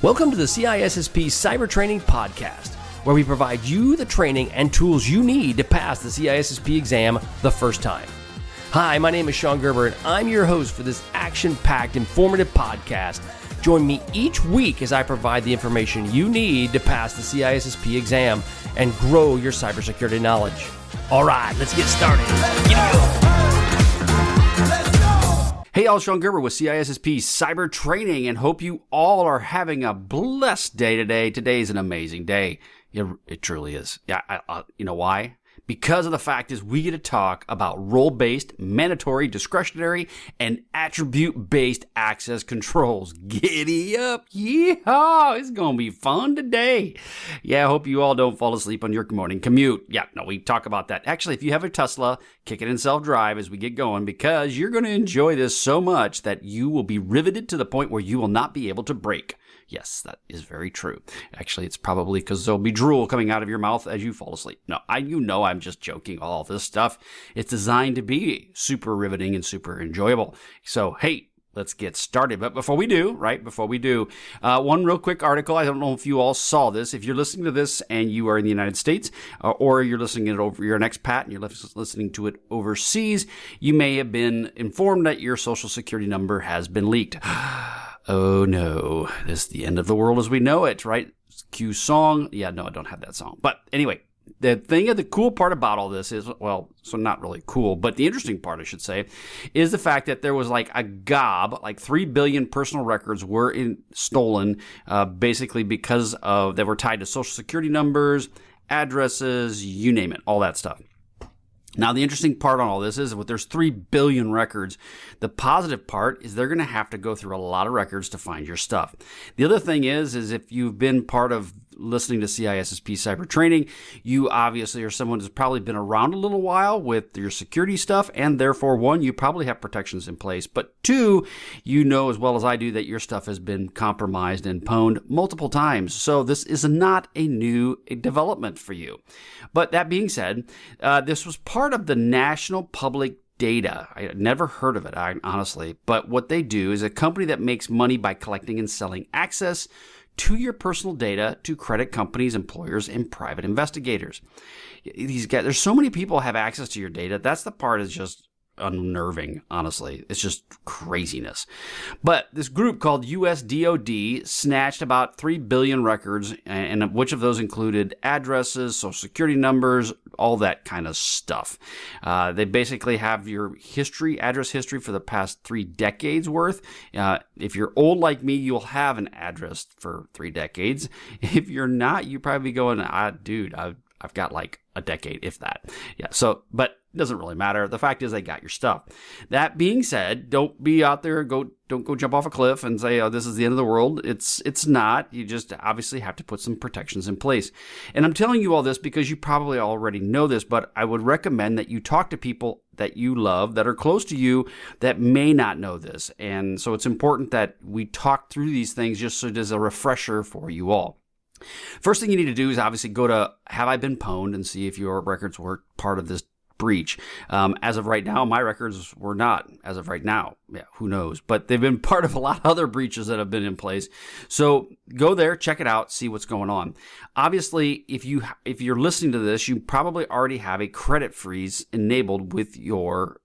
Welcome to the CISSP Cyber Training Podcast, where we provide you the training and tools you need to pass the CISSP exam the first time. Hi, my name is Sean Gerber, and I'm your host for this action-packed, informative podcast. Join me each week as I provide the information you need to pass the CISSP exam and grow your cybersecurity knowledge. All right, let's get started. Hey, y'all, Sean Gerber with CISSP Cyber Training, and hope you all are having a blessed day today. Today is an amazing day. It truly is. Yeah, you know why? Because of the fact is we get to talk about role-based, mandatory, discretionary, and attribute-based access controls. Giddy up. Yeehaw. It's going to be fun today. Yeah, I hope you all don't fall asleep on your morning commute. Yeah, no, we talk about that. Actually, if you have a Tesla, kick it in self-drive as we get going, because you're going to enjoy this so much that you will be riveted to the point where you will not be able to brake. Yes, that is very true. Actually, it's probably because there'll be drool coming out of your mouth as you fall asleep. No, I'm just joking. All this stuff, it's designed to be super riveting and super enjoyable. So, hey, let's get started. But before we do, one real quick article. I don't know if you all saw this. If you're listening to this and you are in the United States, or you're listening to it over, you're an expat and you're listening to it overseas, you may have been informed that your social security number has been leaked. Oh no, this is the end of the world as we know it, right? Cue song. Yeah, no, I don't have that song. But anyway, the cool part about all this is, well, so not really cool, but the interesting part, I should say, is the fact that there was like a gob, like 3 billion personal records were stolen, basically because they were tied to social security numbers, addresses, you name it, all that stuff. Now, the interesting part on all this is there's 3 billion records. The positive part is they're going to have to go through a lot of records to find your stuff. The other thing is if you've been part of listening to CISSP Cyber Training, you obviously are someone who's probably been around a little while with your security stuff, and therefore, one, you probably have protections in place, but two, you know as well as I do that your stuff has been compromised and pwned multiple times. So this is not a new development for you. But that being said, this was part of the National Public Data. I had never heard of it, honestly, but what they do is a company that makes money by collecting and selling access to your personal data to credit companies, employers, and private investigators. These guys, there's so many people have access to your data. That's the part is just unnerving, honestly. It's just craziness. But this group called US DoD snatched about 3 billion records, and which of those included addresses, social security numbers, all that kind of stuff. They basically have your address history for the past 3 decades worth. If you're old like me, you'll have an address for 3 decades. If you're not, you probably going, dude, I've got like a decade, if that. Yeah. So, but it doesn't really matter. The fact is they got your stuff. That being said, don't be out there, don't go jump off a cliff and say, oh, this is the end of the world. It's not. You just obviously have to put some protections in place. And I'm telling you all this because you probably already know this, but I would recommend that you talk to people that you love, that are close to you, that may not know this. And so it's important that we talk through these things just so there's a refresher for you all. First thing you need to do is obviously go to Have I Been Pwned and see if your records were part of this breach. As of right now, my records were not as of right now. Yeah, who knows? But they've been part of a lot of other breaches that have been in place. So go there, check it out, see what's going on. Obviously, if you're listening to this, you probably already have a credit freeze enabled with your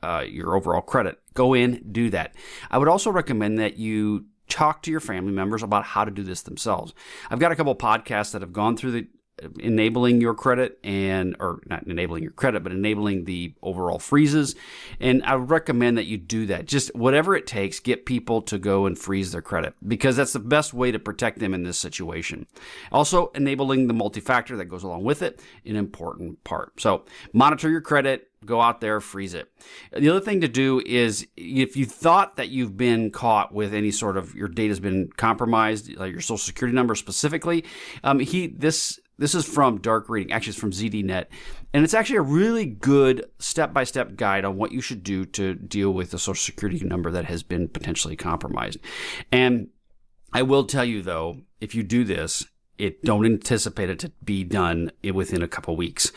overall credit. Go in, do that. I would also recommend that you talk to your family members about how to do this themselves. I've got a couple of podcasts that have gone through the enabling your credit or not enabling your credit, but enabling the overall freezes. And I would recommend that you do that. Just whatever it takes, get people to go and freeze their credit, because that's the best way to protect them in this situation. Also, enabling the multi-factor that goes along with it, an important part. So monitor your credit. Go out there, freeze it. The other thing to do is if you thought that you've been caught with any sort of your data's been compromised, like your social security number specifically, this is from Dark Reading. Actually, it's from ZDNet. And it's actually a really good step-by-step guide on what you should do to deal with a social security number that has been potentially compromised. And I will tell you, though, if you do this, don't anticipate it to be done within a couple weeks.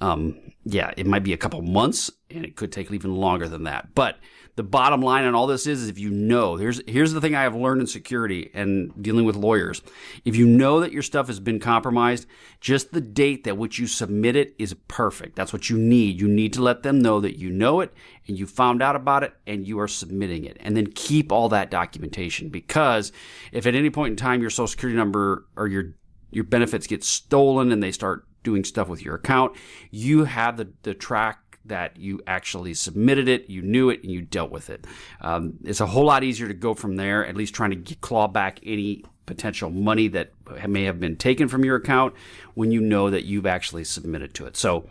It might be a couple months, and it could take even longer than that. But the bottom line on all this is if you know, here's the thing I have learned in security and dealing with lawyers. If you know that your stuff has been compromised, just the date at which you submit it is perfect. That's what you need. You need to let them know that you know it and you found out about it and you are submitting it. And then keep all that documentation, because if at any point in time your social security number or your benefits get stolen and they start doing stuff with your account, you have the track that you actually submitted it, you knew it, and you dealt with it. It's a whole lot easier to go from there, at least trying to claw back any potential money that may have been taken from your account when you know that you've actually submitted to it. So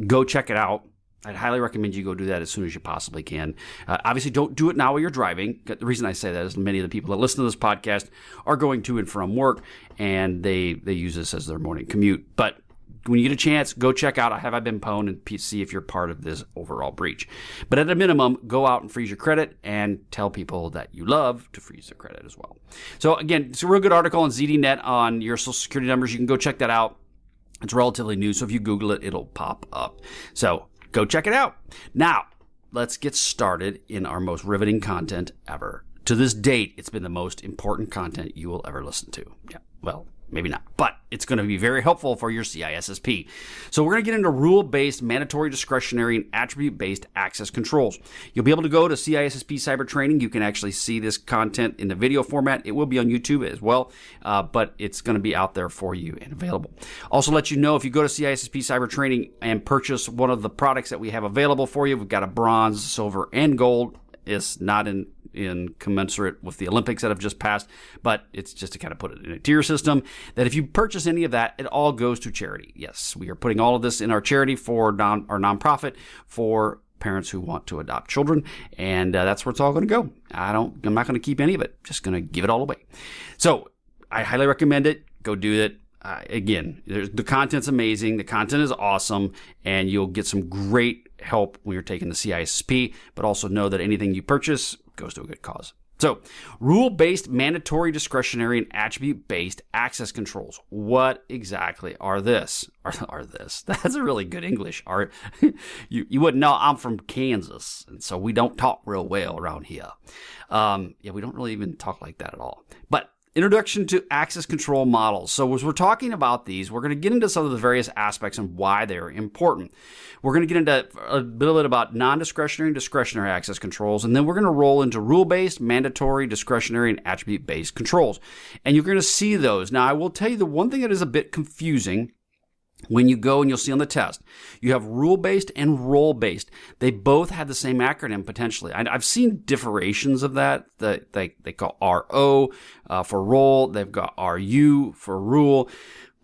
go check it out. I'd highly recommend you go do that as soon as you possibly can. Obviously, don't do it now while you're driving. The reason I say that is many of the people that listen to this podcast are going to and from work, and they use this as their morning commute. But when you get a chance, go check out Have I Been Pwned and see if you're part of this overall breach. But at a minimum, go out and freeze your credit and tell people that you love to freeze their credit as well. So again, it's a real good article on ZDNet on your social security numbers. You can go check that out. It's relatively new, so if you Google it, it'll pop up. So go check it out. Now, let's get started in our most riveting content ever. To this date, it's been the most important content you will ever listen to. Yeah, well, maybe not, but it's going to be very helpful for your CISSP. So we're going to get into rule-based, mandatory, discretionary, and attribute-based access controls. You'll be able to go to CISSP Cyber Training. You can actually see this content in the video format. It will be on YouTube as well, but it's going to be out there for you and available. Also let you know, if you go to CISSP Cyber Training and purchase one of the products that we have available for you, we've got a bronze, silver, and gold. It's not in commensurate with the Olympics that have just passed, but it's just to kind of put it in a tier system that if you purchase any of that, it all goes to charity. Yes, we are putting all of this in our charity for our nonprofit for parents who want to adopt children, and that's where it's all going to go. I'm not going to keep any of it. Just going to give it all away. So I highly recommend it. Go do it. Again, the content's amazing. The content is awesome, and you'll get some great help when you're taking the CISSP, but also know that anything you purchase goes to a good cause. So, rule-based, mandatory, discretionary, and attribute-based access controls. What exactly are this? Are this? That's a really good English. You wouldn't know I'm from Kansas, and so we don't talk real well around here. We don't really even talk like that at all. But introduction to access control models. So as we're talking about these, we're going to get into some of the various aspects and why they're important. We're going to get into a little bit about non-discretionary and discretionary access controls, and then we're going to roll into rule-based, mandatory, discretionary, and attribute-based controls. And you're going to see those. Now, I will tell you the one thing that is a bit confusing when you go and you'll see on the test, you have rule-based and role-based. They both have the same acronym potentially. I've seen differentiations of that. They call RO for role. They've got RU for rule.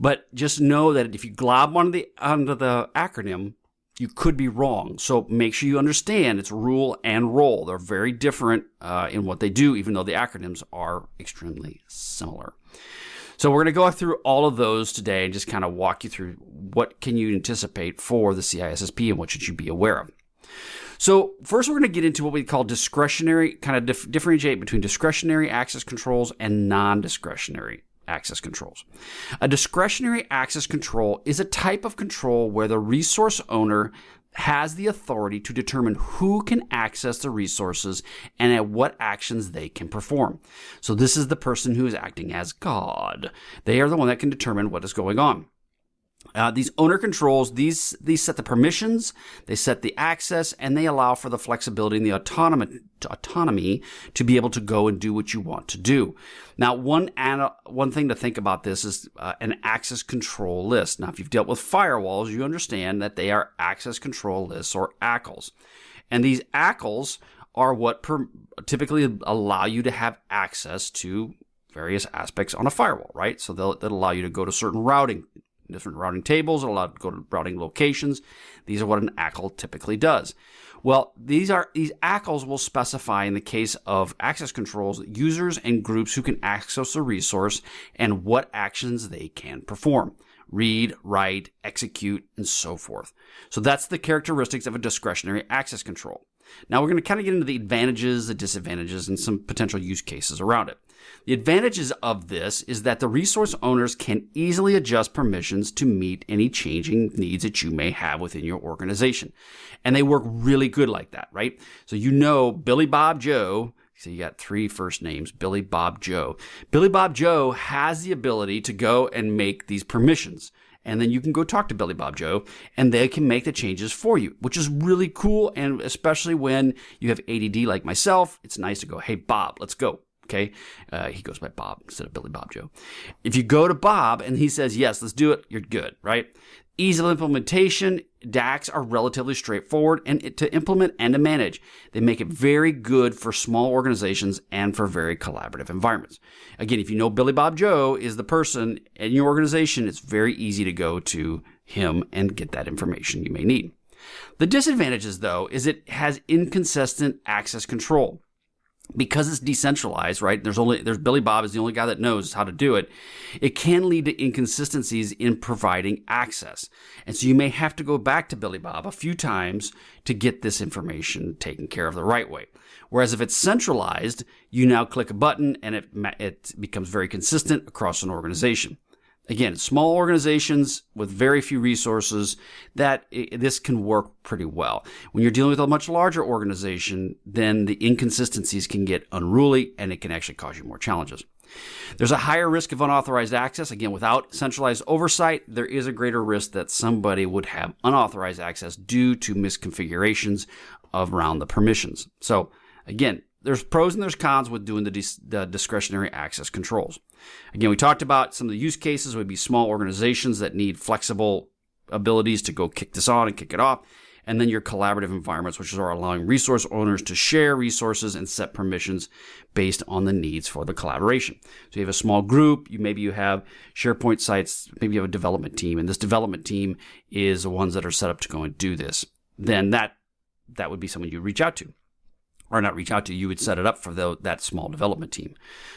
But just know that if you glob onto the acronym, you could be wrong. So make sure you understand it's rule and role. They're very different in what they do, even though the acronyms are extremely similar. So we're going to go through all of those today and just kind of walk you through what can you anticipate for the CISSP and what should you be aware of. So first we're going to get into what we call discretionary, kind of differentiate between discretionary access controls and non-discretionary access controls. A discretionary access control is a type of control where the resource owner has the authority to determine who can access the resources and at what actions they can perform. So this is the person who is acting as God. They are the one that can determine what is going on. These owner controls, these set the permissions, they set the access, and they allow for the flexibility and the autonomy to be able to go and do what you want to do. Now, one thing to think about this is an access control list. Now, if you've dealt with firewalls, you understand that they are access control lists or ACLs. And these ACLs are what typically allow you to have access to various aspects on a firewall, right? So they'll allow you to go to certain different routing tables, it'll allow you to go to routing locations. These are what an ACL typically does. Well, these ACLs will specify in the case of access controls users and groups who can access a resource and what actions they can perform. Read, write, execute, and so forth. So that's the characteristics of a discretionary access control. Now we're going to kind of get into the advantages, the disadvantages, and some potential use cases around it. The advantages of this is that the resource owners can easily adjust permissions to meet any changing needs that you may have within your organization. And they work really good like that, right? So Billy Bob Joe, so you got 3 first names, Billy Bob Joe. Billy Bob Joe has the ability to go and make these permissions. And then you can go talk to Billy Bob Joe, and they can make the changes for you, which is really cool. And especially when you have ADD like myself, it's nice to go, hey, Bob, let's go. Okay. He goes by Bob instead of Billy Bob Joe. If you go to Bob and he says, yes, let's do it, you're good, right? Ease of implementation. DACs are relatively straightforward and to implement and to manage. They make it very good for small organizations and for very collaborative environments. Again, if you know Billy Bob Joe is the person in your organization, it's very easy to go to him and get that information you may need. The disadvantages, though, is it has inconsistent access control. Because it's decentralized, right? There's Billy Bob is the only guy that knows how to do it. It can lead to inconsistencies in providing access. And so you may have to go back to Billy Bob a few times to get this information taken care of the right way. Whereas if it's centralized, you now click a button and it becomes very consistent across an organization. Again, small organizations with very few resources, this can work pretty well. When you're dealing with a much larger organization, then the inconsistencies can get unruly and it can actually cause you more challenges. There's a higher risk of unauthorized access. Again, without centralized oversight, there is a greater risk that somebody would have unauthorized access due to misconfigurations around the permissions. So again, there's pros and there's cons with doing the discretionary access controls. Again, we talked about some of the use cases would be small organizations that need flexible abilities to go kick this on and kick it off. And then your collaborative environments, which are allowing resource owners to share resources and set permissions based on the needs for the collaboration. So you have a small group, maybe you have SharePoint sites, maybe you have a development team, and this development team is the ones that are set up to go and do this. Then that would be someone you reach out to. Or not reach out to, you would set it up for that small development team.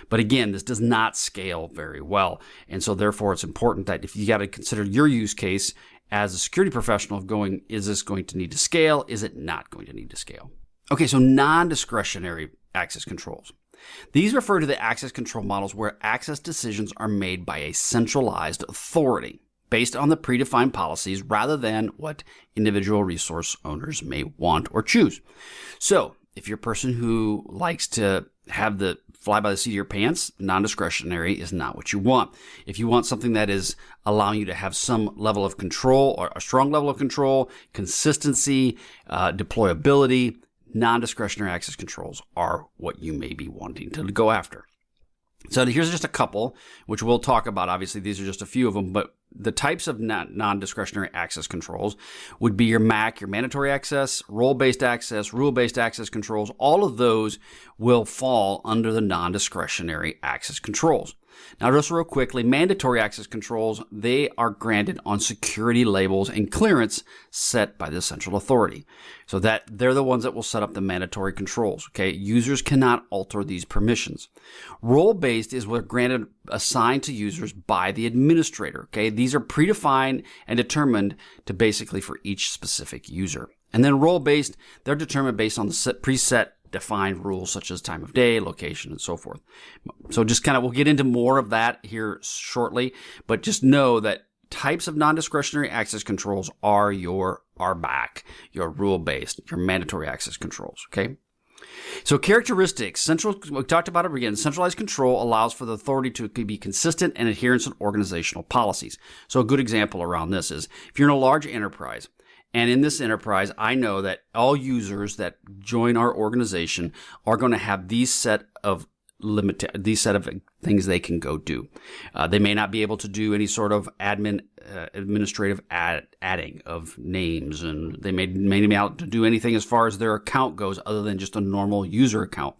But again, this does not scale very well. And so therefore, it's important that if you got to consider your use case as a security professional of going, is this going to need to scale? Is it not going to need to scale? Okay, so non-discretionary access controls. These refer to the access control models where access decisions are made by a centralized authority based on the predefined policies rather than what individual resource owners may want or choose. So, if you're a person who likes to have the fly by the seat of your pants, non-discretionary is not what you want. If you want something that is allowing you to have some level of control or a strong level of control, consistency, deployability, non-discretionary access controls are what you may be wanting to go after. So here's just a couple, which we'll talk about. Obviously, these are just a few of them, but the types of non-discretionary access controls would be your MAC, your mandatory access, role-based access, rule-based access controls. All of those will fall under the non-discretionary access controls. Now, just real quickly, mandatory access controls, they are granted on security labels and clearance set by the central authority. So that they're the ones that will set up the mandatory controls. Okay, users cannot alter these permissions. Role-based is what granted assigned to users by the administrator. Okay, these are predefined and determined to basically for each specific user. And then role-based, they're determined based on the preset defined rules such as time of day, location, and so forth. So just we'll get into more of that here shortly, but just know that types of non-discretionary access controls are your RBAC, your rule-based, your mandatory access controls, okay? So characteristics, we talked about it again, centralized control allows for the authority to be consistent and adherence to organizational policies. So a good example around this is if you're in a large enterprise, and in this enterprise, I know that all users that join our organization are going to have these set of things they can go do. They may not be able to do any sort of administrative adding of names, and they may not be able to do anything as far as their account goes other than just a normal user account.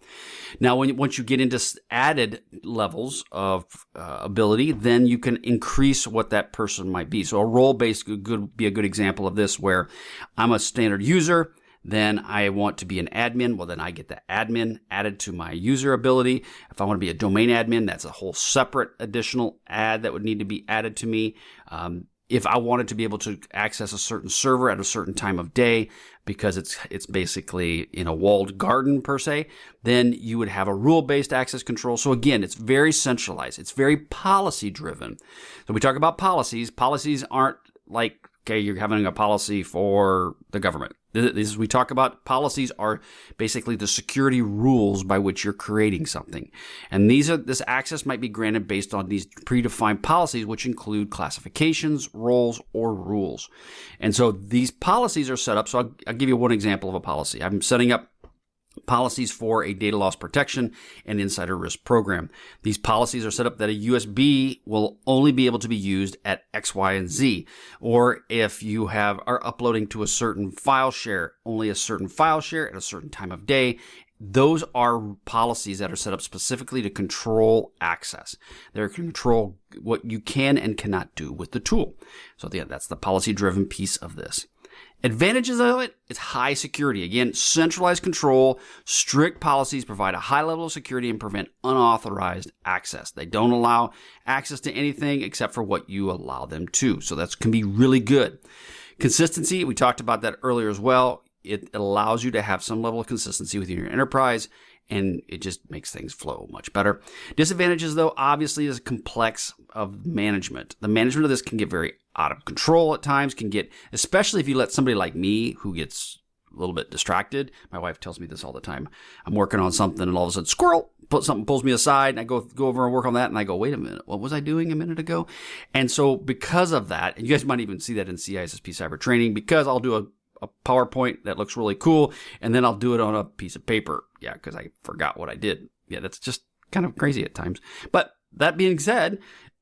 Now, once you get into added levels of ability, then you can increase what that person might be. So a role-based could be a good example of this, where I'm a standard user, then I want to be an admin. Well, then I get the admin added to my user ability. If I want to be a domain admin, that's a whole separate additional ad that would need to be added to me. if I wanted to be able to access a certain server at a certain time of day, because it's basically in a walled garden per se, then you would have a rule-based access control. So again, it's very centralized. It's very policy-driven. So we talk about policies. Policies aren't like, okay, you're having a policy for the government. We talk about policies are basically the security rules by which you're creating something. And this access might be granted based on these predefined policies, which include classifications, roles, or rules. And so these policies are set up. So I'll give you one example of a policy. I'm setting up policies for a data loss protection and insider risk program. These policies are set up that a USB will only be able to be used at X, Y, and Z. Or if you are uploading to a certain file share, only a certain file share at a certain time of day. Those are policies that are set up specifically to control access. They're to control what you can and cannot do with the tool. So yeah, that's the policy-driven piece of this. Advantages of it, it's high security. Again, centralized control, strict policies provide a high level of security and prevent unauthorized access. They don't allow access to anything except for what you allow them to. So that can be really good. Consistency, we talked about that earlier as well. It allows you to have some level of consistency within your enterprise, and it just makes things flow much better. Disadvantages, though, obviously, is complex of management. The management of this can get very out of control at times, especially if you let somebody like me who gets a little bit distracted. My wife tells me this all the time. I'm working on something and all of a sudden, squirrel, something pulls me aside and I go over and work on that and I go, wait a minute, what was I doing a minute ago? And so because of that, and you guys might even see that in CISSP Cyber Training, because I'll do a PowerPoint that looks really cool and then I'll do it on a piece of paper. Yeah, because I forgot what I did. Yeah, that's just kind of crazy at times. But that being said,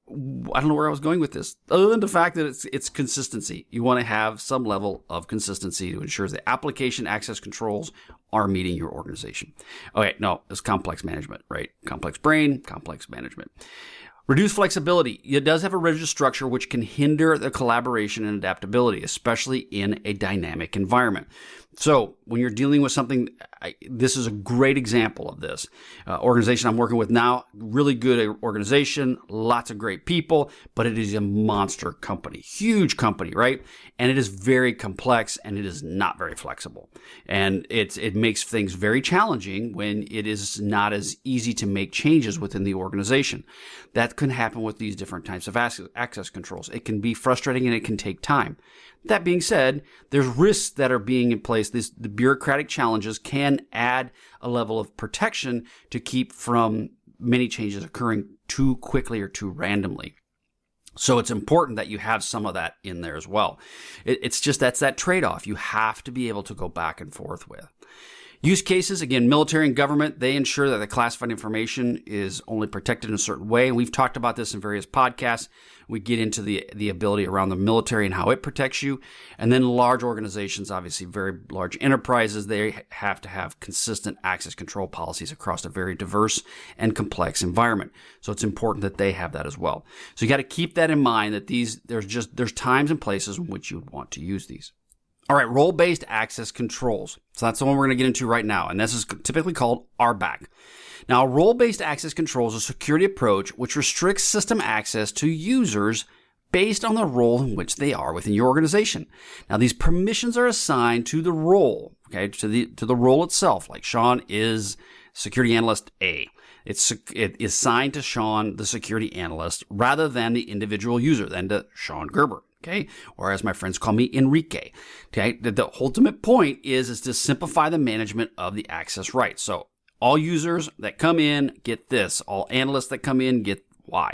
I don't know where I was going with this, other than the fact that it's consistency. You want to have some level of consistency to ensure the application access controls are meeting your organization. Okay, no, it's complex management, right? Complex brain, complex management. Reduced flexibility. It does have a rigid structure which can hinder the collaboration and adaptability, especially in a dynamic environment. So when you're dealing with something, this is a great example of this. Organization I'm working with now, really good organization, lots of great people, but it is a monster company, huge company, right? And it is very complex and it is not very flexible. And it makes things very challenging when it is not as easy to make changes within the organization. That can happen with these different types of access controls. It can be frustrating and it can take time. That being said, there's risks that are being in place. The bureaucratic challenges can add a level of protection to keep from many changes occurring too quickly or too randomly. So it's important that you have some of that in there as well. It's just that's that trade-off you have to be able to go back and forth with. Use cases, again, military and government, they ensure that the classified information is only protected in a certain way. And we've talked about this in various podcasts. We get into the ability around the military and how it protects you. And then large organizations, obviously very large enterprises, they have to have consistent access control policies across a very diverse and complex environment. So it's important that they have that as well. So you got to keep that in mind that there's times and places in which you would want to use these. All right, role-based access controls. So that's the one we're going to get into right now, and this is typically called RBAC. Now, role-based access control is a security approach which restricts system access to users based on the role in which they are within your organization. Now, these permissions are assigned to the role, okay, to the role itself. Like Sean is security analyst A. It is assigned to Sean, the security analyst, rather than the individual user, than to Sean Gerber. Okay, or as my friends call me, Enrique. Okay, the ultimate point is to simplify the management of the access rights. So all users that come in get this. All analysts that come in get Y.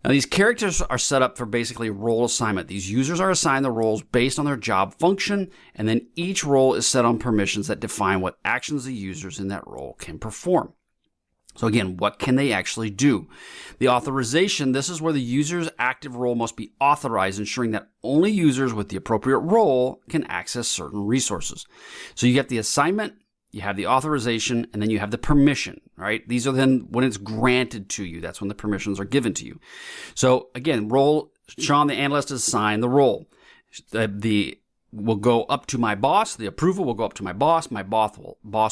Now these characters are set up for basically role assignment. These users are assigned the roles based on their job function, and then each role is set on permissions that define what actions the users in that role can perform. So again, what can they actually do? The authorization, this is where the user's active role must be authorized, ensuring that only users with the appropriate role can access certain resources. So you get the assignment, you have the authorization, and then you have the permission, right? These are then when it's granted to you. That's when the permissions are given to you. So again, role, Sean, the analyst, is assigned the role. The will go up to my boss. The approval will go up to my boss. My boss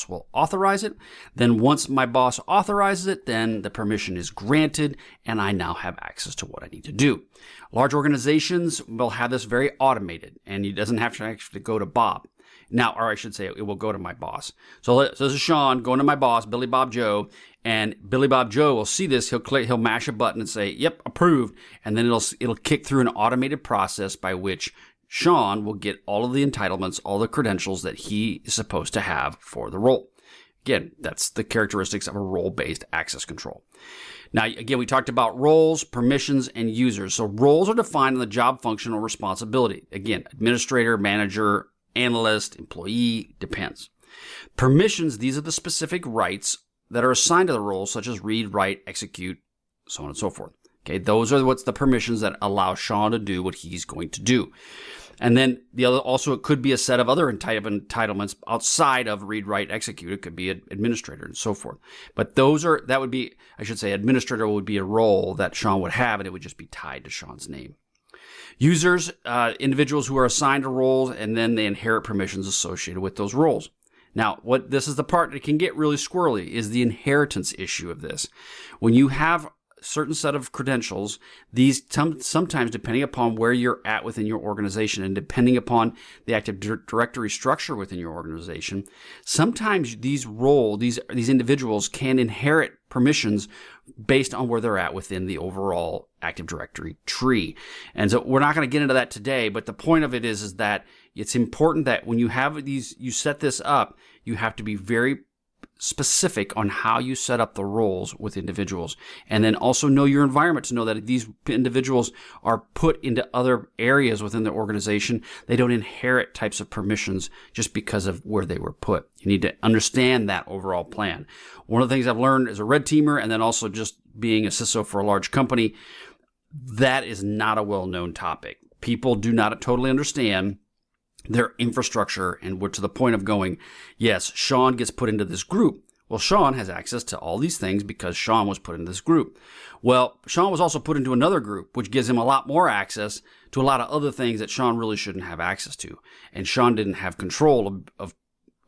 will authorize it. Then once my boss authorizes it, then the permission is granted and I now have access to what I need to do. Large organizations will have this very automated and it doesn't have to actually go to Bob. Now, or I should say it will go to my boss. So this is Sean going to my boss, Billy Bob Joe, and Billy Bob Joe will see this. He'll mash a button and say, yep, approved. And then it'll kick through an automated process by which Sean will get all of the entitlements, all the credentials that he is supposed to have for the role. Again, that's the characteristics of a role-based access control. Now, again, we talked about roles, permissions, and users. So roles are defined in the job function or responsibility. Again, administrator, manager, analyst, employee, depends. Permissions, these are the specific rights that are assigned to the roles, such as read, write, execute, so on and so forth. Okay, those are what's the permissions that allow Sean to do what he's going to do. And then the other, also it could be a set of other entitlements outside of read, write, execute. It could be an administrator and so forth. But that would be, I should say, administrator would be a role that Sean would have, and it would just be tied to Sean's name. Users, individuals who are assigned to roles, and then they inherit permissions associated with those roles. Now, this is the part that can get really squirrely, is the inheritance issue of this. When you have certain set of credentials, these sometimes, depending upon where you're at within your organization and depending upon the Active Directory structure within your organization, sometimes these individuals can inherit permissions based on where they're at within the overall Active Directory tree. And so we're not going to get into that today, but the point of it is that it's important that when you have you set this up, you have to be very specific on how you set up the roles with individuals, and then also know your environment to know that if these individuals are put into other areas within the organization, they don't inherit types of permissions just because of where they were put. You need to understand that overall plan. One of the things I've learned as a red teamer, and then also just being a CISO for a large company, that is not a well-known topic. People do not totally understand their infrastructure, and we're to the point of going, yes, Sean gets put into this group. Well, Sean has access to all these things because Sean was put into this group. Well, Sean was also put into another group, which gives him a lot more access to a lot of other things that Sean really shouldn't have access to. And Sean didn't have control of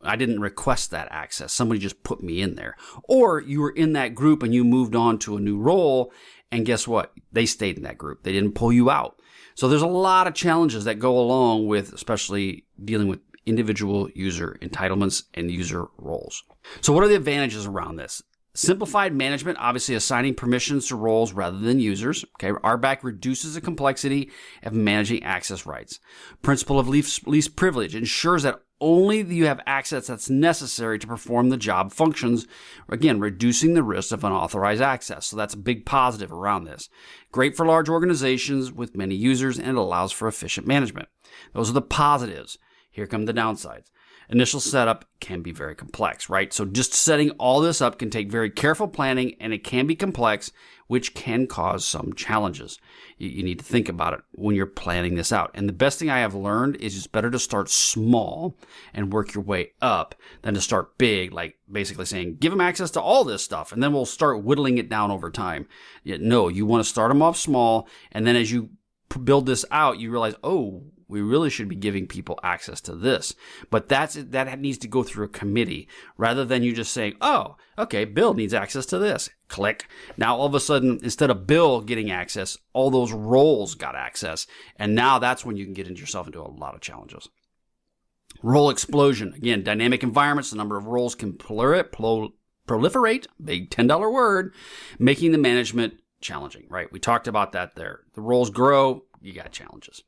I didn't request that access. Somebody just put me in there. Or you were in that group and you moved on to a new role, and guess what? They stayed in that group. They didn't pull you out. So there's a lot of challenges that go along with especially dealing with individual user entitlements and user roles. So what are the advantages around this? Simplified management, obviously assigning permissions to roles rather than users. Okay, RBAC reduces the complexity of managing access rights. Principle of least privilege ensures that only you have access that's necessary to perform the job functions, again, reducing the risk of unauthorized access. So that's a big positive around this. Great for large organizations with many users, and it allows for efficient management. Those are the positives. Here come the downsides. Initial setup can be very complex, right? So just setting all this up can take very careful planning, and it can be complex, which can cause some challenges. You need to think about it when you're planning this out. And the best thing I have learned is it's better to start small and work your way up than to start big, like basically saying, give them access to all this stuff, and then we'll start whittling it down over time. No, you want to start them off small, and then as you build this out, you realize, oh, we really should be giving people access to this. But that needs to go through a committee rather than you just saying, oh, okay, Bill needs access to this. Click. Now, all of a sudden, instead of Bill getting access, all those roles got access. And now that's when you can get yourself into a lot of challenges. Role explosion. Again, dynamic environments, the number of roles can proliferate, big $10 word, making the management challenging, right? We talked about that there. The roles grow, you got challenges.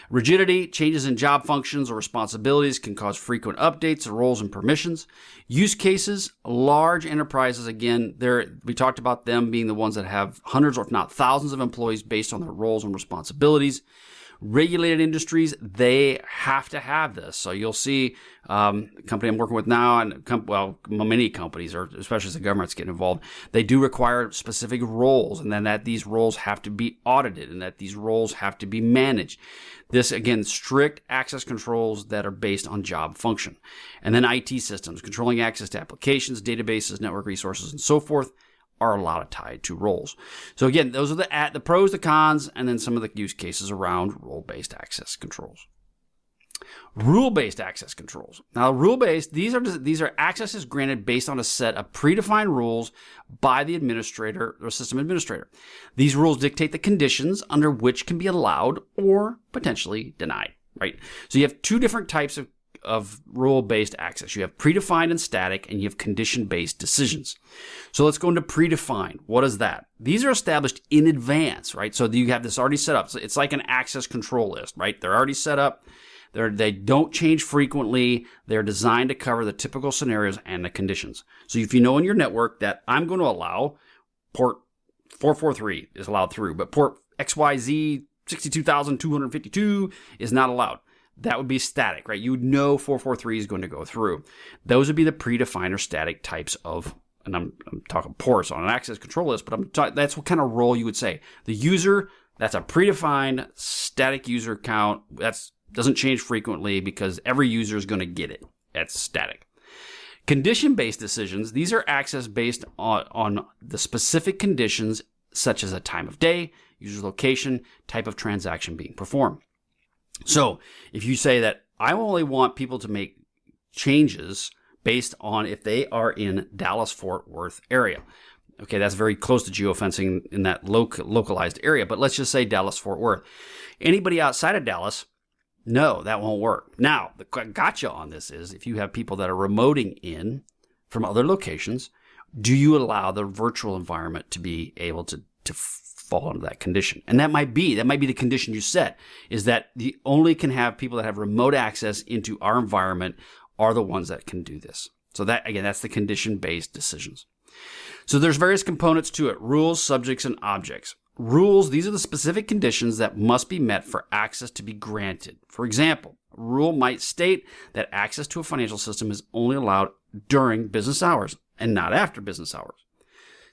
Rigidity, changes in job functions or responsibilities can cause frequent updates of roles and permissions. Use cases, large enterprises, again, we talked about them being the ones that have hundreds or if not thousands of employees based on their roles and responsibilities. Regulated industries, they have to have this. So you'll see the company I'm working with now, and many companies, or especially as the government's getting involved, they do require specific roles, and then that these roles have to be audited, and that these roles have to be managed. This, again, strict access controls that are based on job function. And then IT systems, controlling access to applications, databases, network resources, and so forth, are a lot of tied to roles. So again, those are the pros, the cons, and then some of the use cases around role-based access controls. Rule-based access controls. Now, rule-based, these are accesses granted based on a set of predefined rules by the administrator or system administrator. These rules dictate the conditions under which can be allowed or potentially denied, right? So you have two different types of rule-based access. You have predefined and static, and you have condition-based decisions. So let's go into predefined. What is that? These are established in advance, right? So you have this already set up. So it's like an access control list, right? They're already set up. They don't change frequently. They're designed to cover the typical scenarios and the conditions. So if you know in your network that I'm going to allow port 443 is allowed through, but port XYZ 62,252 is not allowed. That would be static, right? You would know 443 is going to go through. Those would be the predefined or static types of, and I'm talking ports on an access control list, but that's what kind of role you would say. The user, that's a predefined static user count. That's doesn't change frequently because every user is going to get it. That's static. Condition-based decisions, these are access based on the specific conditions such as a time of day, user location, type of transaction being performed. So if you say that I only want people to make changes based on if they are in Dallas-Fort Worth area. Okay, that's very close to geofencing in that localized area, but let's just say Dallas-Fort Worth. Anybody outside of Dallas, no, that won't work. Now, the gotcha on this is if you have people that are remoting in from other locations, do you allow the virtual environment to be able to fall under that condition? And that might be the condition you set, is that you only can have people that have remote access into our environment are the ones that can do this. So that, again, that's the condition-based decisions. So there's various components to it: rules, subjects, and objects. Rules, these are the specific conditions that must be met for access to be granted. For example, a rule might state that access to a financial system is only allowed during business hours and not after business hours.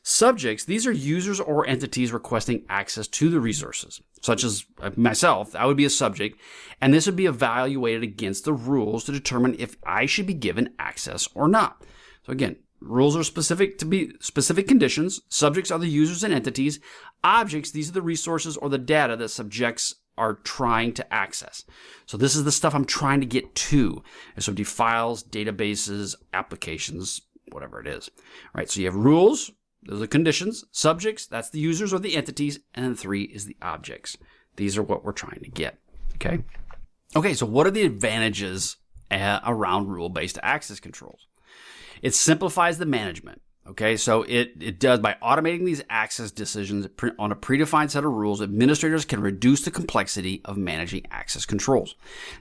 Subjects, these are users or entities requesting access to the resources, such as myself. I would be a subject, and this would be evaluated against the rules to determine if I should be given access or not. So again, rules are specific to be specific conditions. Subjects are the users and entities. Objects, these are the resources or the data that subjects are trying to access. So this is the stuff I'm trying to get to. So files, databases, applications, whatever it is. All right, so you have rules, those are conditions. Subjects, that's the users or the entities. And then 3 is the objects. These are what we're trying to get. Okay, so what are the advantages around rule-based access controls? It simplifies the management. Okay, so it does, by automating these access decisions on a predefined set of rules, administrators can reduce the complexity of managing access controls.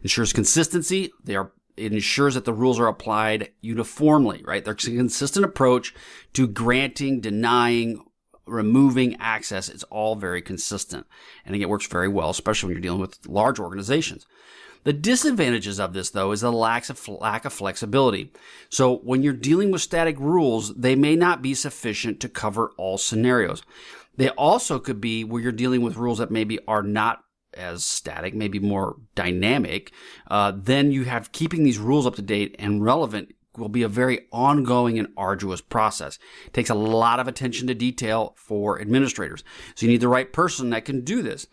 Ensures consistency. It ensures that the rules are applied uniformly, right? There's a consistent approach to granting, denying, removing access. It's all very consistent. And again, it works very well, especially when you're dealing with large organizations. The disadvantages of this, though, is the lack of flexibility. So when you're dealing with static rules, they may not be sufficient to cover all scenarios. They also could be where you're dealing with rules that maybe are not as static, maybe more dynamic. Then you have keeping these rules up to date and relevant will be a very ongoing and arduous process. It takes a lot of attention to detail for administrators. So you need the right person that can do this.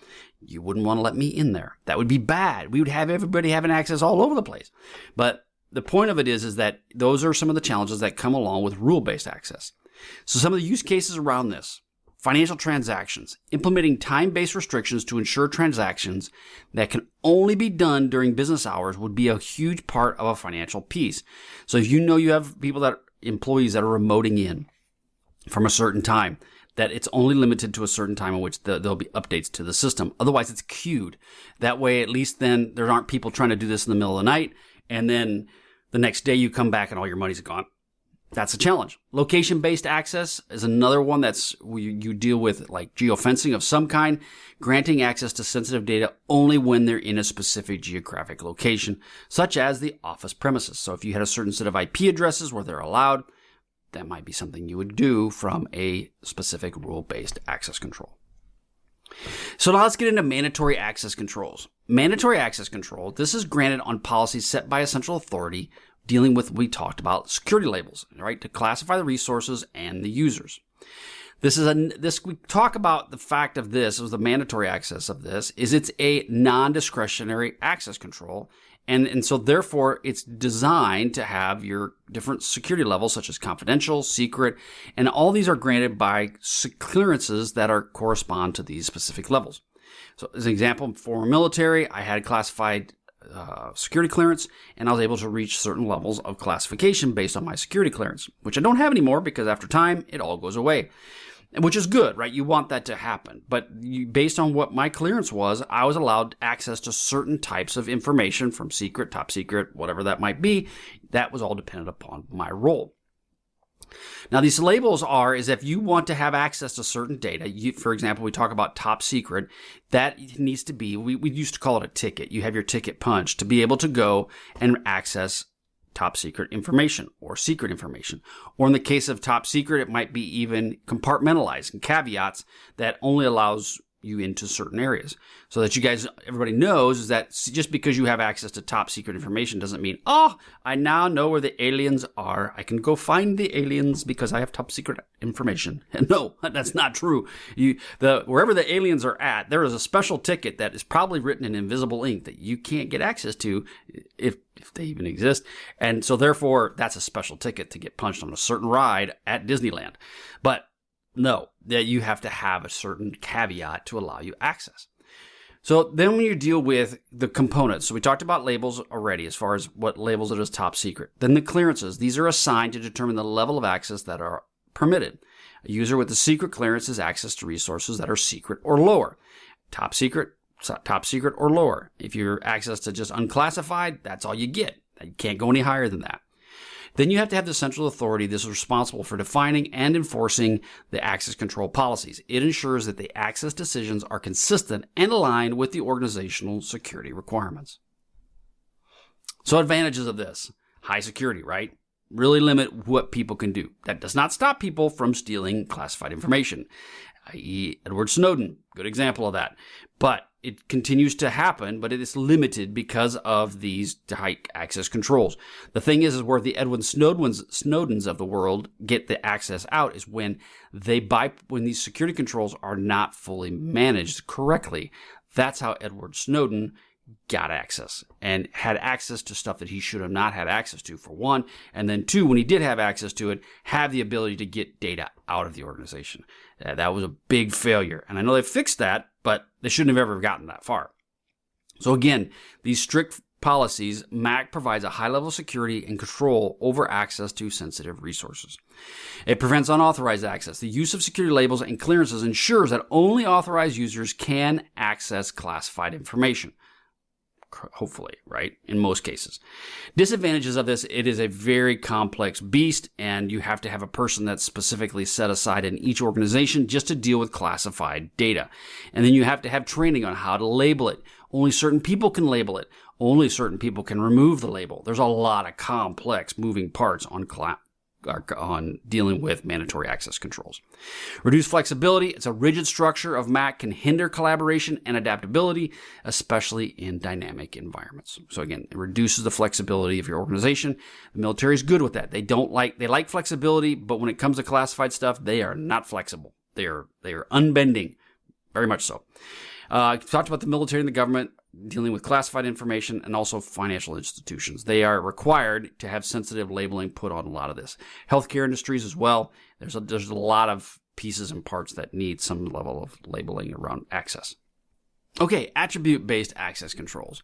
You wouldn't want to let me in there. That would be bad. We would have everybody having access all over the place. But the point of it is that those are some of the challenges that come along with rule-based access. So some of the use cases around this: financial transactions, implementing time-based restrictions to ensure transactions that can only be done during business hours would be a huge part of a financial piece. So if you know you have employees that are remoting in from a certain time, that it's only limited to a certain time in which there'll be updates to the system. Otherwise, it's queued. That way, at least then there aren't people trying to do this in the middle of the night, and then the next day you come back and all your money's gone. That's a challenge. Location-based access is another one that's you deal with, like geofencing of some kind, granting access to sensitive data only when they're in a specific geographic location, such as the office premises. So if you had a certain set of IP addresses where they're allowed, that might be something you would do from a specific rule-based access control. So now let's get into mandatory access controls. Mandatory access control, this is granted on policies set by a central authority dealing with, we talked about, security labels, right, to classify the resources and the users. We talk about the fact of this, was the mandatory access of this, is it's a non-discretionary access control, And so therefore it's designed to have your different security levels such as confidential, secret, and all these are granted by clearances that correspond to these specific levels. So as an example, former military, I had classified security clearance, and I was able to reach certain levels of classification based on my security clearance, which I don't have anymore because after time, it all goes away. Which is good, right? You want that to happen. But based on what my clearance was, I was allowed access to certain types of information from secret, top secret, whatever that might be. That was all dependent upon my role. Now, these labels is if you want to have access to certain data, for example, we talk about top secret, that needs to be, we used to call it a ticket. You have your ticket punch to be able to go and access top secret information or secret information. Or in the case of top secret, it might be even compartmentalized and caveats that only allows you into certain areas. So that everybody knows is that just because you have access to top secret information doesn't mean, I now know where the aliens are. I can go find the aliens because I have top secret information. And no, that's not true. Wherever the aliens are at, there is a special ticket that is probably written in invisible ink that you can't get access to if they even exist. And so therefore, that's a special ticket to get punched on a certain ride at Disneyland. But no, that you have to have a certain caveat to allow you access. So then when you deal with the components, so we talked about labels already as far as what labels it as top secret. Then the clearances, these are assigned to determine the level of access that are permitted. A user with a secret clearance has access to resources that are secret or lower. Top secret or lower. If you're access to just unclassified, that's all you get. You can't go any higher than that. Then you have to have the central authority that is responsible for defining and enforcing the access control policies. It ensures that the access decisions are consistent and aligned with the organizational security requirements. So advantages of this. High security, right? Really limit what people can do. That does not stop people from stealing classified information, i.e. Edward Snowden, good example of that. But it continues to happen, but it is limited because of these high access controls. The thing is where the Edward Snowdens of the world get the access out is when these security controls are not fully managed correctly. That's how Edward Snowden got access and had access to stuff that he should have not had access to, for one. And then two, when he did have access to it, have the ability to get data out of the organization. That was a big failure. And I know they fixed that, but they shouldn't have ever gotten that far. So again, these strict policies, MAC provides a high level of security and control over access to sensitive resources. It prevents unauthorized access. The use of security labels and clearances ensures that only authorized users can access classified information. Hopefully, right? In most cases. Disadvantages of this, it is a very complex beast, and you have to have a person that's specifically set aside in each organization just to deal with classified data. And then you have to have training on how to label it. Only certain people can label it. Only certain people can remove the label. There's a lot of complex moving parts on dealing with mandatory access controls. Reduced flexibility. It's a rigid structure of MAC can hinder collaboration and adaptability, especially in dynamic environments. So again, it reduces the flexibility of your organization. The military is good with that. They like flexibility, but when it comes to classified stuff, they are not flexible. They are unbending, very much so. Talked about the military and the government dealing with classified information, and also financial institutions. They are required to have sensitive labeling put on a lot of this. Healthcare industries as well. There's a lot of pieces and parts that need some level of labeling around access. Okay, attribute-based access controls.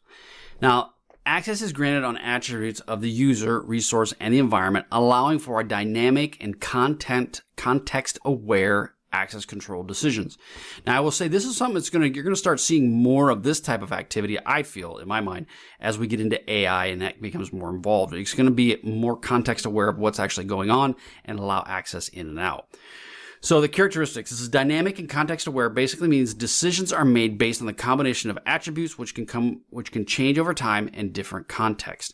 Now, access is granted on attributes of the user, resource, and the environment, allowing for a dynamic and context-aware access control decisions. Now, I will say this is something you're going to start seeing more of this type of activity, I feel, in my mind, as we get into AI and that becomes more involved. It's going to be more context aware of what's actually going on and allow access in and out. So the characteristics, this is dynamic and context aware, basically means decisions are made based on the combination of attributes which can change over time in different contexts.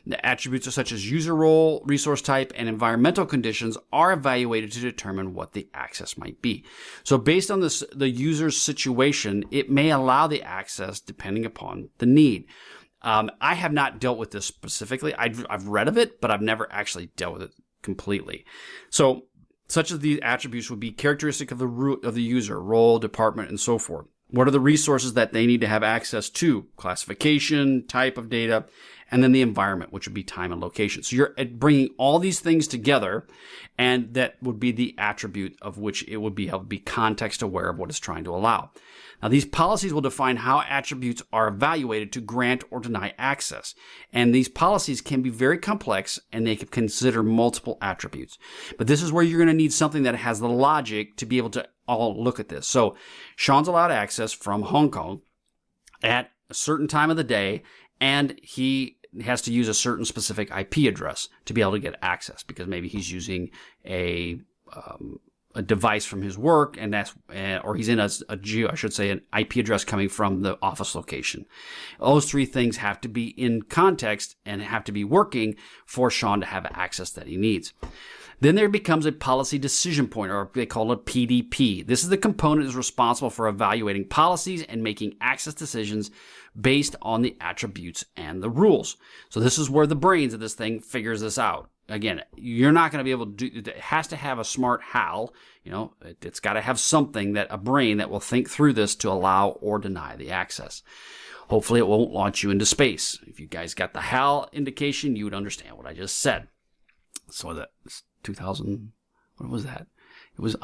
The attributes such as user role, resource type, and environmental conditions are evaluated to determine what the access might be. So based on the user's situation, it may allow the access depending upon the need. I have not dealt with this specifically. I've read of it, but I've never actually dealt with it completely. So such as these attributes would be characteristic of the user, role, department, and so forth. What are the resources that they need to have access to? Classification, type of data, and then the environment, which would be time and location. So you're bringing all these things together, and that would be the attribute of which it would be able to be context aware of what it's trying to allow. Now, these policies will define how attributes are evaluated to grant or deny access. And these policies can be very complex, and they can consider multiple attributes. But this is where you're going to need something that has the logic to be able to all look at this. So Sean's allowed access from Hong Kong at a certain time of the day, and he has to use a certain specific IP address to be able to get access, because maybe he's using a device from his work, and or he's in an IP address coming from the office location. Those three things have to be in context and have to be working for Sean to have access that he needs. Then there becomes a policy decision point, or they call it PDP. This is the component that is responsible for evaluating policies and making access decisions based on the attributes and the rules. So this is where the brains of this thing figures this out. Again, you're not going to be able to do it. It has to have a smart HAL. It's got to have something, a brain that will think through this to allow or deny the access. Hopefully it won't launch you into space. If you guys got the HAL indication, you would understand what I just said. So that's 2000, what was that? It was,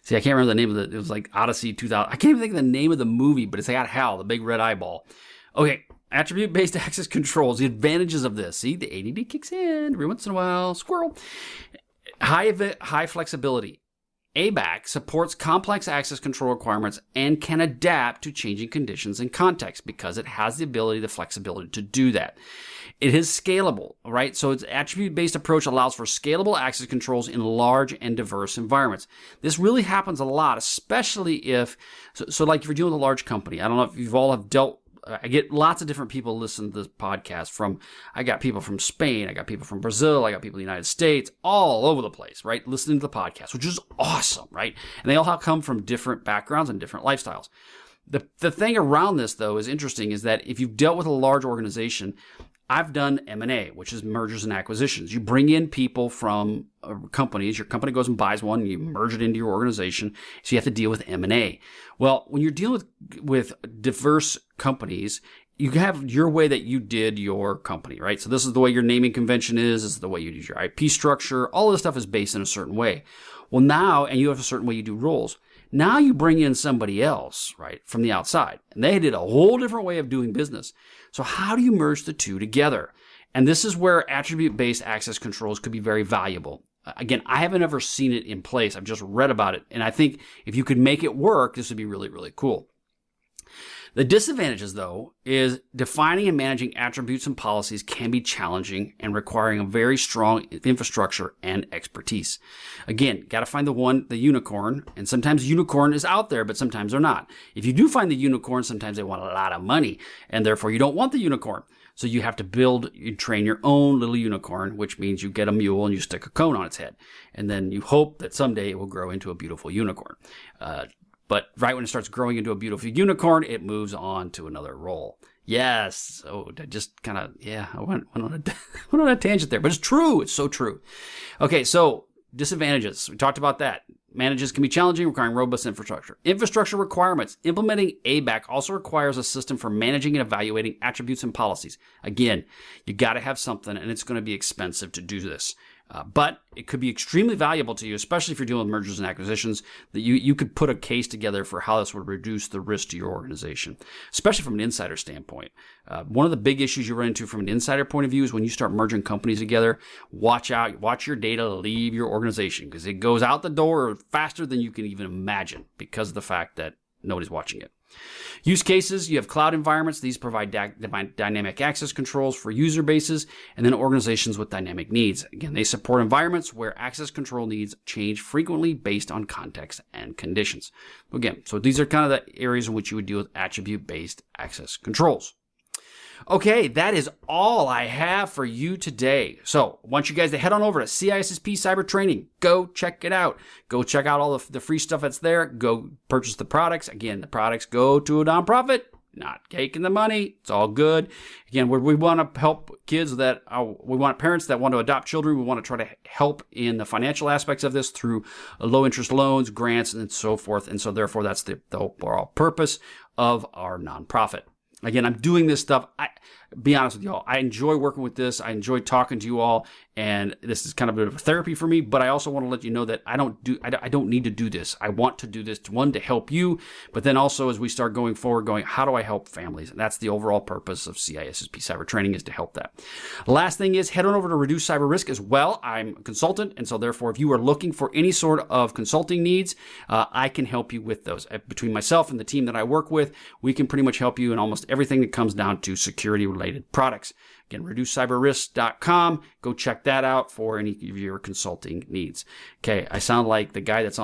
see, I can't remember the name of it was like Odyssey 2000. I can't even think of the name of the movie, but it's got HAL, the big red eyeball. Okay. Attribute-based access controls, the advantages of this. See, the ADD kicks in every once in a while. Squirrel. High flexibility. ABAC supports complex access control requirements and can adapt to changing conditions and context because it has the flexibility to do that. It is scalable, right? So its attribute-based approach allows for scalable access controls in large and diverse environments. This really happens a lot, especially so like if you're dealing with a large company. I don't know if you've all have dealt. I get lots of different people listen to this podcast I got people from Spain, I got people from Brazil, I got people in the United States, all over the place, right? Listening to the podcast, which is awesome, right? And they all come from different backgrounds and different lifestyles. The thing around this, though, is interesting, is that if you've dealt with a large organization, I've done M&A, which is mergers and acquisitions. You bring in people from companies. Your company goes and buys one, and you merge it into your organization. So you have to deal with M&A. Well, when you're dealing with diverse companies, you have your way that you did your company, right? So this is the way your naming convention is. This is the way you do your IP structure. All of this stuff is based in a certain way. Well, now, and you have a certain way you do roles. Now you bring in somebody else, right, from the outside, and they did a whole different way of doing business. So how do you merge the two together? And this is where attribute-based access controls could be very valuable. Again, I haven't ever seen it in place. I've just read about it. And I think if you could make it work, this would be really, really cool. The disadvantages, though, is defining and managing attributes and policies can be challenging and requiring a very strong infrastructure and expertise. Again, got to find the unicorn, and sometimes unicorn is out there, but sometimes they're not. If you do find the unicorn, sometimes they want a lot of money, and therefore you don't want the unicorn. So you have to train your own little unicorn, which means you get a mule and you stick a cone on its head. And then you hope that someday it will grow into a beautiful unicorn. But right when it starts growing into a beautiful unicorn, it moves on to another role. Yes. Oh, I just kind of, I went on a tangent there, but it's true. It's so true. Okay, so disadvantages. We talked about that. Manages can be challenging, requiring robust infrastructure. Infrastructure requirements. Implementing ABAC also requires a system for managing and evaluating attributes and policies. Again, you got to have something, and it's going to be expensive to do this. But it could be extremely valuable to you, especially if you're dealing with mergers and acquisitions, that you could put a case together for how this would reduce the risk to your organization, especially from an insider standpoint. One of the big issues you run into from an insider point of view is when you start merging companies together, watch your data leave your organization because it goes out the door faster than you can even imagine because of the fact that nobody's watching it. Use cases, you have cloud environments. These provide dynamic access controls for user bases and then organizations with dynamic needs. Again, they support environments where access control needs change frequently based on context and conditions. Again, so these are kind of the areas in which you would deal with attribute-based access controls. Okay, that is all I have for you today. So I want you guys to head on over to CISSP Cyber Training. Go check it out. Go check out all the free stuff that's there. Go purchase the products. Again, the products go to a nonprofit, not taking the money. It's all good. Again, we want to help kids we want parents that want to adopt children. We want to try to help in the financial aspects of this through low interest loans, grants, and so forth. And so therefore, that's the overall purpose of our nonprofit. Again, I'm doing this stuff. Be honest with y'all, I enjoy working with this. I enjoy talking to you all, and this is kind of a bit of a therapy for me. But I also want to let you know that I don't need to do this. I want to do this to help you, but then also as we start going forward, how do I help families? And that's the overall purpose of CISSP Cyber Training, is to help that. Last thing is head on over to Reduce Cyber Risk as well. I'm a consultant, and so therefore, if you are looking for any sort of consulting needs, I can help you with those. Between myself and the team that I work with, we can pretty much help you in almost everything that comes down to security-related products. Again, reducecyberrisk.com. Go check that out for any of your consulting needs. Okay, I sound like the guy that's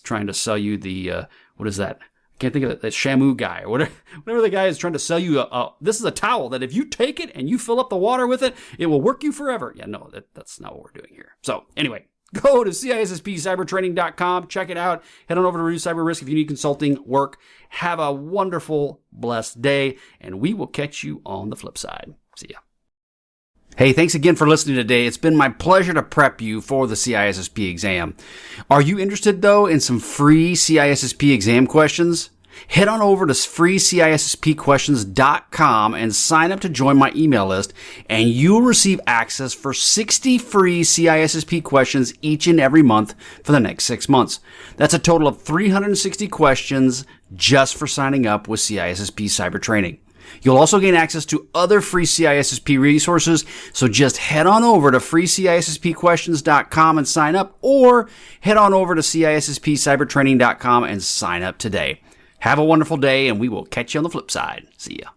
trying to sell you the, what is that? I can't think of it, that Shamu guy or whatever the guy is trying to sell you. This is a towel that if you take it and you fill up the water with it, it will work you forever. Yeah, no, that's not what we're doing here. So anyway, go to CISSPcybertraining.com. Check it out. Head on over to Reduce Cyber Risk if you need consulting work. Have a wonderful, blessed day, and we will catch you on the flip side. See ya. Hey, thanks again for listening today. It's been my pleasure to prep you for the CISSP exam. Are you interested, though, in some free CISSP exam questions? Head on over to freecisspquestions.com and sign up to join my email list, and you'll receive access for 60 free CISSP questions each and every month for the next 6 months. That's a total of 360 questions just for signing up with CISSP Cyber Training. You'll also gain access to other free CISSP resources, so just head on over to freecisspquestions.com and sign up, or head on over to CISSPcybertraining.com and sign up today. Have a wonderful day, and we will catch you on the flip side. See ya.